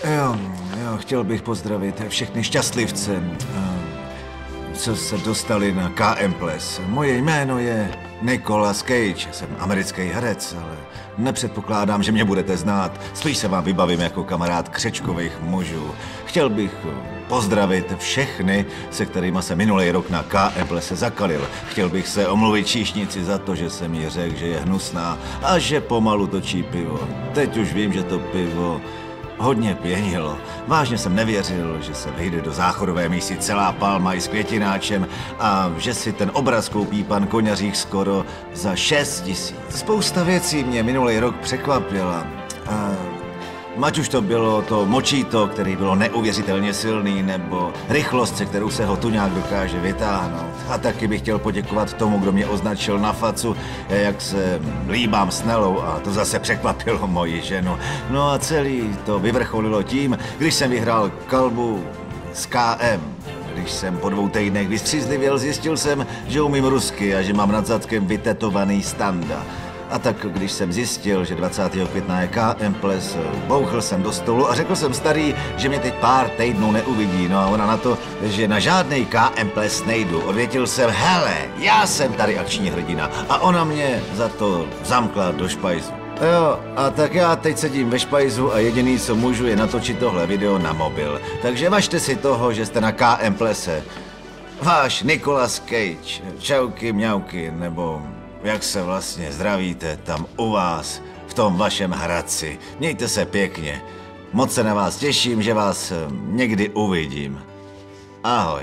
Jo, chtěl bych pozdravit všechny šťastlivce, co se dostali na KM Ples. Moje jméno je Nicolas Cage, jsem americký herec, ale nepředpokládám, že mě budete znát. Spíš se vám vybavím jako kamarád křečkových mužů. Chtěl bych pozdravit všechny, se kterými se minulý rok na KM Plese zakalil. Chtěl bych se omluvit číšnici za to, že jsem jí řekl, že je hnusná a že pomalu točí pivo. Teď už vím, že to pivo hodně pěnilo. Vážně jsem nevěřil, že se vejde do záchodové mísy celá palma i s květináčem a že si ten obraz koupí pan Koňařík skoro za 6 000. Spousta věcí mě minulý rok překvapila. Ať už to bylo to močíto, který bylo neuvěřitelně silný, nebo rychlost, se kterou se ho tuňák dokáže vytáhnout. A taky bych chtěl poděkovat tomu, kdo mě označil na facu, jak se líbám s Nelou, a to zase překvapilo moji ženu. No a celý to vyvrcholilo tím, když jsem vyhrál kalbu s KM. Když jsem po 2 týdnech vystřízlivěl, zjistil jsem, že umím rusky a že mám nad zadkem vytetovaný Standa. A tak, když jsem zjistil, že 20. května je KM Ples, bouchl jsem do stolu a řekl jsem starý, že mě teď pár týdnů neuvidí. No a ona na to, že na žádnej KM Ples nejdu. Odvětil jsem, hele, já jsem tady akční hrdina. A ona mě za to zamkla do špajzu. Jo, a tak já teď sedím ve špajzu a jediný, co můžu, je natočit tohle video na mobil. Takže važte si toho, že jste na KM Plese. Váš Nicolas Cage. Čauky, mňauky, nebo jak se vlastně zdravíte tam u vás, v tom vašem Hradci. Mějte se pěkně. Moc se na vás těším, že vás někdy uvidím. Ahoj.